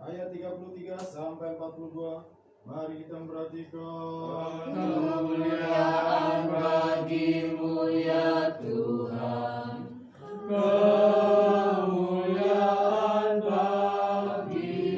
ayat 33 sampai 42. Mari kita perhatikan. Kemuliaan bagi-Mu ya Tuhan, kemuliaan bagi-Mu.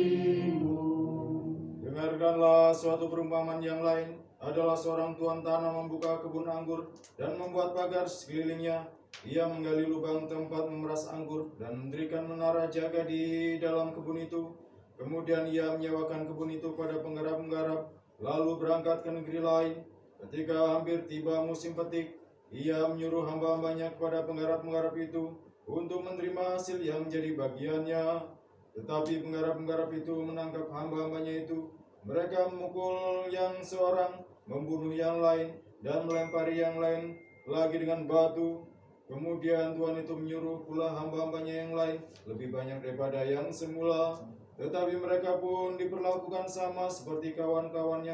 Dengarkanlah suatu perumpamaan yang lain. Adalah seorang tuan tanah membuka kebun anggur dan membuat pagar sekelilingnya. Ia menggali lubang tempat memeras anggur dan mendirikan menara jaga di dalam kebun itu. Kemudian ia menyewakan kebun itu pada penggarap-penggarap, lalu berangkat ke negeri lain. Ketika hampir tiba musim petik, ia menyuruh hamba-hambanya kepada penggarap-penggarap itu untuk menerima hasil yang menjadi bagiannya. Tetapi penggarap-penggarap itu menangkap hamba-hambanya itu. Mereka memukul yang seorang, membunuh yang lain, dan melempari yang lain lagi dengan batu. Kemudian Tuhan itu menyuruh pula hamba-hambanya yang lain lebih banyak daripada yang semula. Tetapi mereka pun diperlakukan sama seperti kawan-kawan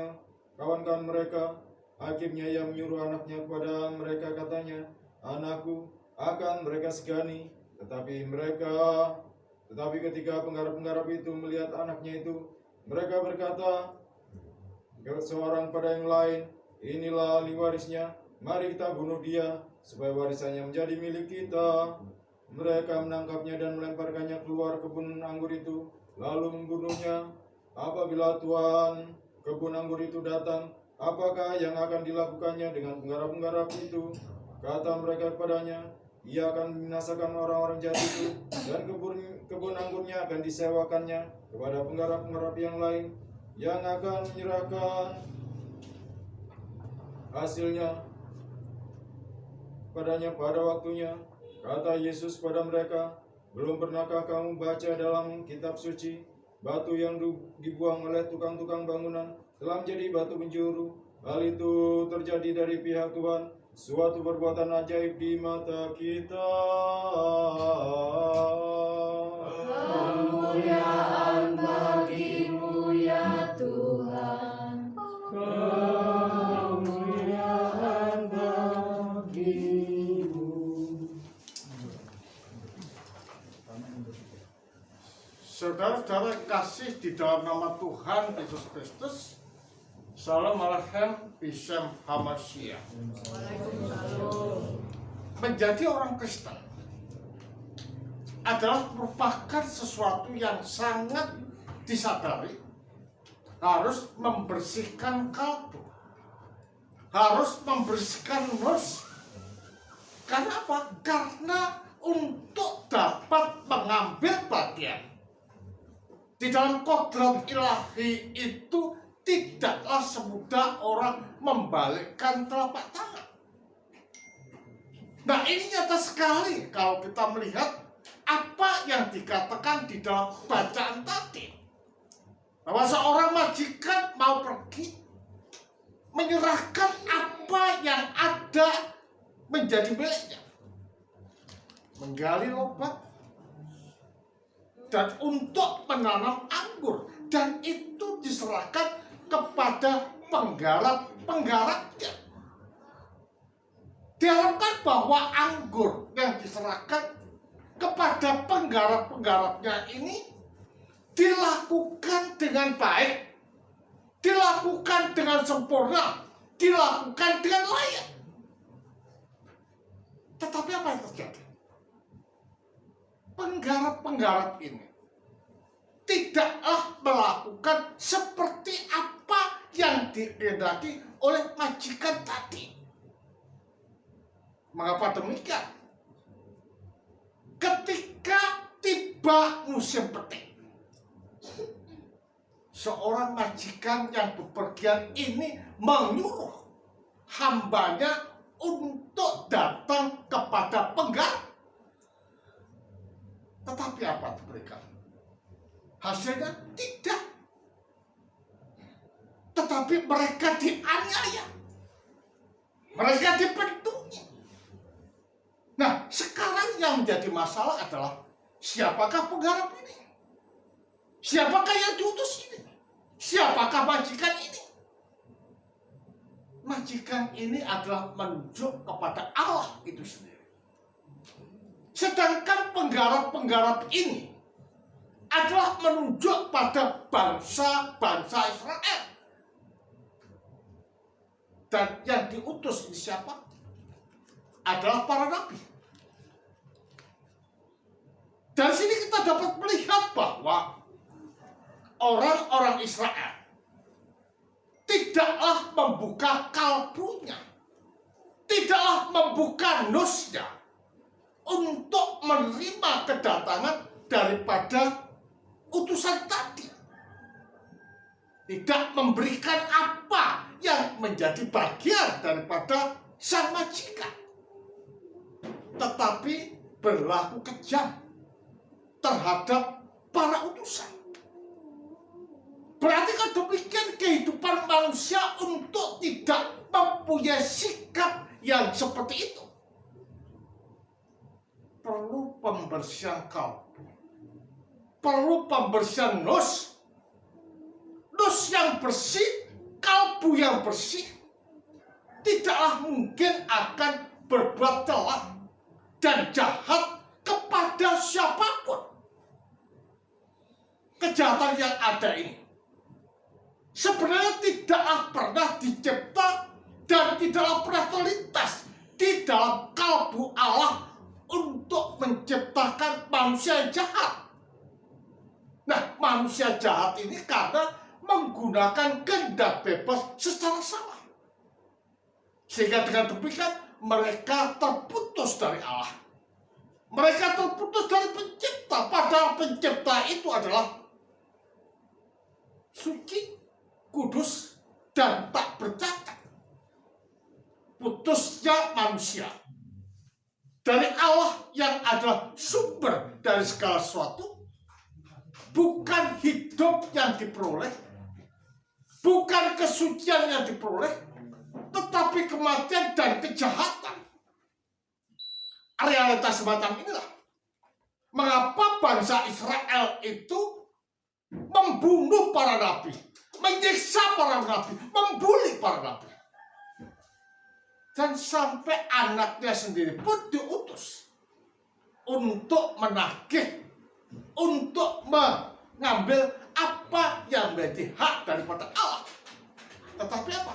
mereka. Akhirnya ia menyuruh anaknya kepada mereka, katanya, "Anakku, akan mereka segani." Tetapi ketika penggarap-penggarap itu melihat anaknya itu, mereka berkata seorang pada yang lain, "Inilah ahli warisnya, mari kita bunuh dia, supaya warisannya menjadi milik kita." Mereka menangkapnya dan melemparkannya keluar kebun anggur itu, lalu membunuhnya. Apabila tuan kebun anggur itu datang, apakah yang akan dilakukannya dengan penggarap-penggarap itu? Kata mereka kepadanya, "Ia akan membinasakan orang-orang jahat itu, dan kebun anggurnya akan disewakannya kepada penggarap-penggarap yang lain, yang akan menyerahkan hasilnya padanya pada waktunya." Kata Yesus pada mereka, "Belum pernahkah kamu baca dalam kitab suci, batu yang dibuang oleh tukang-tukang bangunan telah menjadi batu penjuru? Hal itu terjadi dari pihak Tuhan, suatu perbuatan ajaib di mata kita." Kemuliaan bagi-Mu ya Tuhan, kemuliaan bagi-Mu. Saudara-saudara kasih di dalam nama Tuhan Yesus Kristus, Salam alaikum Bishem Hamashiach. Menjadi orang Kristen adalah merupakan sesuatu yang sangat disadari, harus membersihkan kalbu, harus membersihkan nafsu. Karena apa? Karena untuk dapat mengambil bagian di dalam kodrat ilahi itu tidaklah semudah orang membalikkan telapak tangan. Nah, ini nyata sekali kalau kita melihat apa yang dikatakan di dalam bacaan tadi, bahwa seorang majikan mau pergi menyerahkan apa yang ada menjadi miliknya, menggali lubang dan untuk menanam anggur, dan itu diserahkan kepada penggarap-penggarapnya. Diharapkan bahwa anggur yang diserahkan kepada penggarap-penggarapnya ini dilakukan dengan baik, dilakukan dengan sempurna, dilakukan dengan layak. Tetapi apa yang terjadi? Penggarap-penggarap ini tidaklah melakukan seperti apa yang dikehendaki oleh majikan tadi. Mengapa demikian? Ketika tiba musim petik, seorang majikan yang bepergian ini menyuruh hambanya untuk datang kepada penggarap. Tetapi apa diberikan? Hasilnya tidak. Tetapi mereka dianiaya, mereka dibentuknya. Nah, sekarang yang menjadi masalah adalah siapakah penggarap ini? Siapakah yang diutus ini? Siapakah majikan ini? Majikan ini adalah menunjuk kepada Allah itu sendiri. Sedangkan penggarap-penggarap ini adalah menunjuk pada bangsa-bangsa Israel. Dan yang diutus ini siapa? Adalah para nabi. Dari sini kita dapat melihat bahwa orang-orang Israel tidaklah membuka kalbunya, tidaklah membuka nusnya untuk menerima kedatangan daripada utusan tadi. Tidak memberikan apa yang menjadi bagian daripada sang majikan, tetapi berlaku kejam terhadap para utusan. Berarti kan demikian kehidupan manusia untuk tidak mempunyai sikap yang seperti itu. Perlu pembersihan kalbu, perlu pembersihan nus yang bersih, kalbu yang bersih. Tidaklah mungkin akan berbuat celak dan jahat kepada siapapun. Kejahatan yang ada ini sebenarnya tidaklah pernah dicipta dan tidaklah pernah terlintas di dalam kalbu Allah untuk menciptakan manusia yang jahat. Nah, manusia jahat ini karena menggunakan kehendak bebas secara salah, sehingga dengan demikian mereka terputus dari Allah. Mereka terputus dari pencipta, padahal pencipta itu adalah suci, kudus, dan tak bercacat. Putusnya manusia dari Allah yang adalah sumber dari segala sesuatu, bukan hidup yang diperoleh, bukan kesucian yang diperoleh, tetapi kematian dan kejahatan. Realitas semacam inilah mengapa bangsa Israel itu membunuh para nabi, menyiksa para nabi, membuli para nabi. Dan sampai anaknya sendiri pun diutus untuk menagih, untuk mengambil apa yang menjadi hak daripada Allah. Tetapi apa?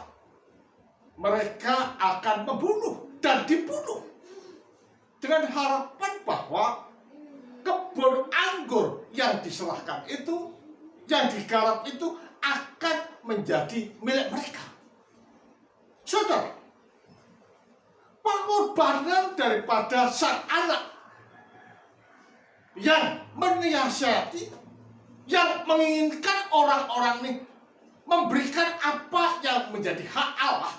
Mereka akan membunuh dan dibunuh dengan harapan bahwa kebun anggur yang diserahkan itu, yang digarap itu akan menjadi milik mereka. Saudara, pengorbanan daripada sang anak yang menyiasati, yang menginginkan orang-orang ini memberikan apa yang menjadi hak Allah,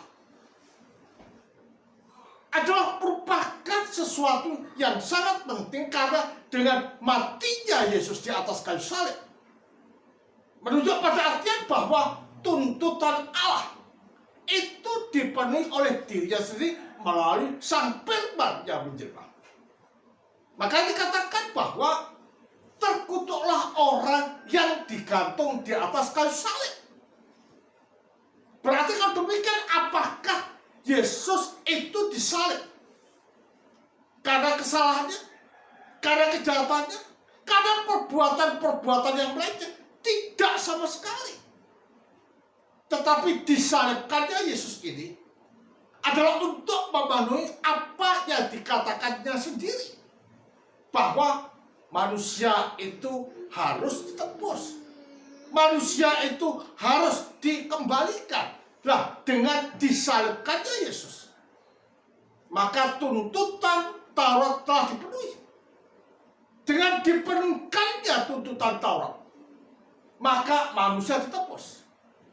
adalah merupakan sesuatu yang sangat penting, karena dengan matinya Yesus di atas kayu salib menunjuk pada artian bahwa tuntutan Allah itu dipenuhi oleh dirinya sendiri melalui sang firman yang menjelma. Maka dikatakan bahwa terkutuklah orang yang digantung di atas kayu salib. Berarti kalau demikian, apakah Yesus itu disalib karena kesalahannya, karena kejahatannya, karena perbuatan-perbuatan yang melenceng? Tidak sama sekali. Tetapi disalibkannya Yesus ini adalah untuk memenuhi apa yang dikatakannya sendiri, bahwa manusia itu harus ditebus, manusia itu harus dikembalikan. Nah, dengan disalibkannya Yesus, maka tuntutan Taurat telah dipenuhi. Dengan dipenuhkannya tuntutan Taurat, maka manusia ditebus,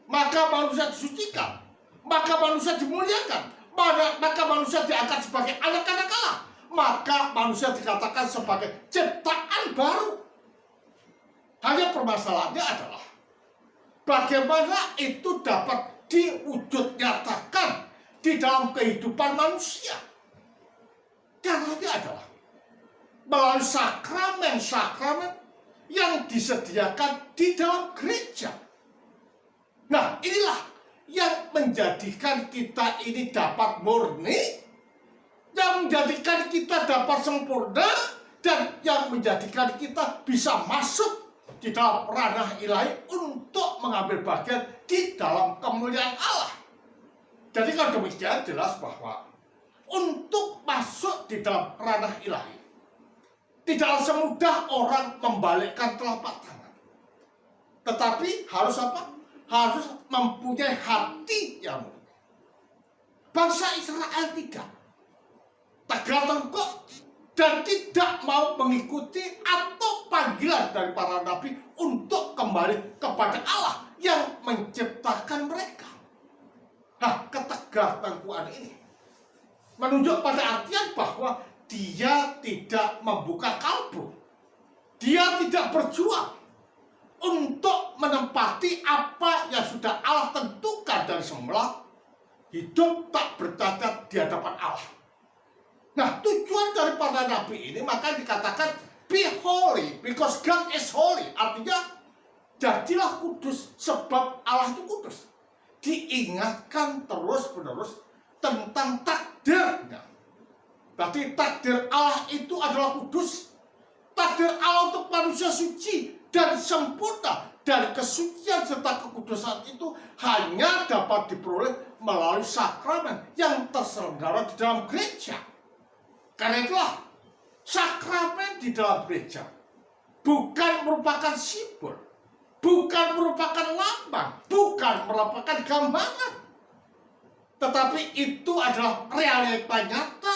maka manusia disucikan, maka manusia dimuliakan, maka manusia diangkat sebagai anak-anak Allah, maka manusia dikatakan sebagai ciptaan baru. Hanya permasalahannya adalah bagaimana itu dapat diwujud nyatakan di dalam kehidupan manusia. Caranya adalah melalui sakramen-sakramen yang disediakan di dalam gereja. Nah, inilah yang menjadikan kita ini dapat murni, yang menjadikan kita dapat sempurna, dan yang menjadikan kita bisa masuk di dalam ranah ilahi untuk mengambil bagian di dalam kemuliaan Allah. Jadi kalau demikian jelas bahwa untuk masuk di dalam ranah ilahi tidaklah semudah orang membalikkan telapak tangan. Tetapi harus apa? Harus mempunyai hati yang mulia. Bangsa Israel tidak. Tegar tengkuk dan tidak mau mengikuti atau panggilan dari para nabi untuk kembali kepada Allah yang menciptakan mereka. Nah, ketegar tengkukan ini menunjuk pada artian bahwa dia tidak membuka kalbu. Dia tidak berjuang untuk menempati apa yang sudah Allah tentukan dari semula, hidup tak bercacat di hadapan Allah. Nah, tujuan dari para nabi ini maka dikatakan be holy because God is holy. Artinya jadilah kudus sebab Allah itu kudus. Diingatkan terus-menerus tentang takdirnya. Berarti takdir Allah itu adalah kudus. Takdir Allah untuk manusia suci dan sempurna. Dan kesucian serta kekudusan itu hanya dapat diperoleh melalui sakramen yang terselenggara di dalam gereja. Karena itulah sakramen di dalam gereja bukan merupakan simbol, bukan merupakan lambang, bukan merupakan gambaran, tetapi itu adalah realita nyata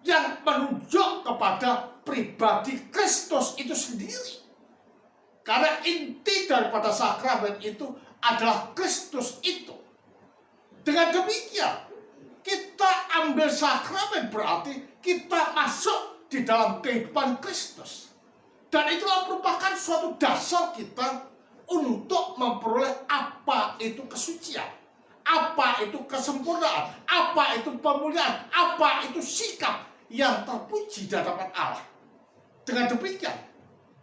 yang menunjuk kepada pribadi Kristus itu sendiri. Karena inti daripada sakramen itu adalah Kristus itu. Dengan demikian, kita ambil sakramen berarti kita masuk di dalam kehidupan Kristus. Dan itulah merupakan suatu dasar kita untuk memperoleh apa itu kesucian, apa itu kesempurnaan, apa itu pemulihan, apa itu sikap yang terpuji di hadapan Allah. Dengan demikian,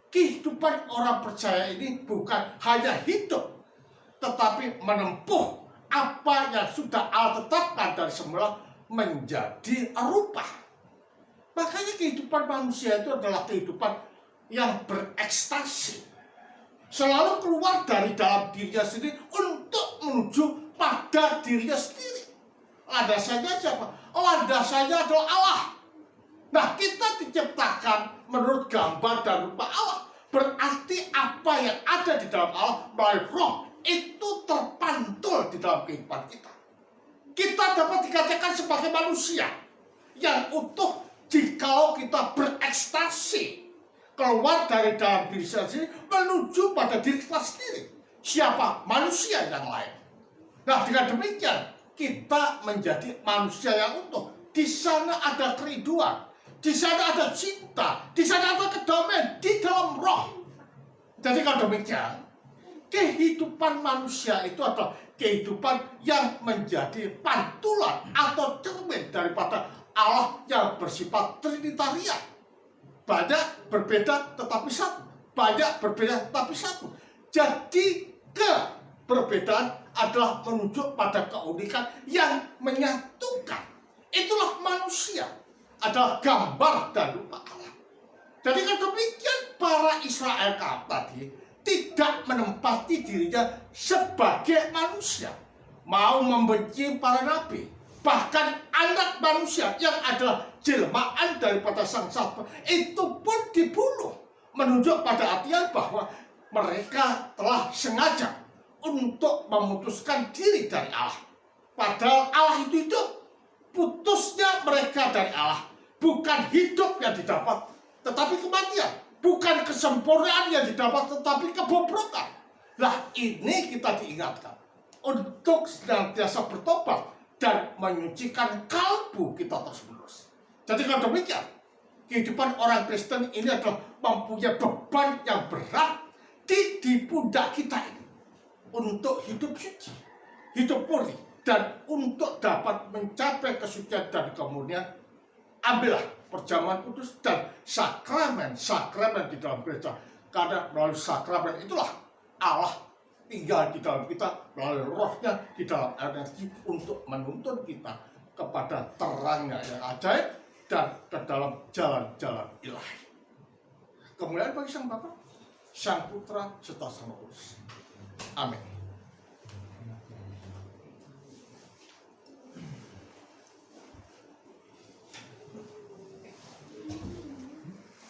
kehidupan orang percaya ini bukan hanya hidup, tetapi menempuh apa yang sudah Allah tetapkan dari semula menjadi rupa. Makanya kehidupan manusia itu adalah kehidupan yang berekstasi. Selalu keluar dari dalam dirinya sendiri untuk menuju pada dirinya sendiri. Landasannya siapa? Landasannya adalah Allah. Nah, kita diciptakan menurut gambar dan rupa Allah. Berarti apa yang ada di dalam Allah melalui roh itu terpantul di dalam kehidupan kita. Kita dapat dikatakan sebagai manusia yang utuh jikalau kita berekstasi keluar dari dalam diri sendiri menuju pada diri kita sendiri. Siapa? Manusia yang lain. Nah, dengan demikian kita menjadi manusia yang utuh. Di sana ada kerinduan, di sana ada cinta, di sana ada kedamaian di dalam roh. Jadi kalau demikian, kehidupan manusia itu adalah kehidupan yang menjadi pantulan atau cermin daripada Allah yang bersifat trinitarian. Banyak berbeda tetapi satu. Banyak berbeda tetapi satu. Jadi keberbedaan adalah menunjuk pada keunikan yang menyatukan. Itulah manusia. Adalah gambar dan rupa Allah. Jadi kan demikian para Israel tadi tidak menempati dirinya sebagai manusia. Mau membenci para nabi. Bahkan anak manusia yang adalah jelmaan daripada sang Saba itu pun dibunuh. Menunjuk pada artian bahwa mereka telah sengaja untuk memutuskan diri dari Allah. Padahal Allah itu hidup. Putusnya mereka dari Allah bukan hidup yang didapat, tetapi kematian. Bukan kesempurnaan yang didapat, tetapi kebobrokan. Lah, ini kita diingatkan untuk senantiasa bertobat dan menyucikan kalbu kita terus-menerus. Jadi kalau demikian, kehidupan orang Kristen ini adalah mempunyai beban yang berat di pundak kita ini untuk hidup suci, hidup murni, dan untuk dapat mencapai kesucian dan kemurnian. Ambillah perjamuan kudus dan sakramen di dalam gereja. Karena melalui sakramen itulah Allah tinggal di dalam kita melalui rohnya di dalam energi untuk menuntun kita kepada terangnya yang ajaib dan ke dalam jalan-jalan ilahi. Kemuliaan bagi Sang Bapa, Sang Putra serta Sang Roh Kudus. Amin.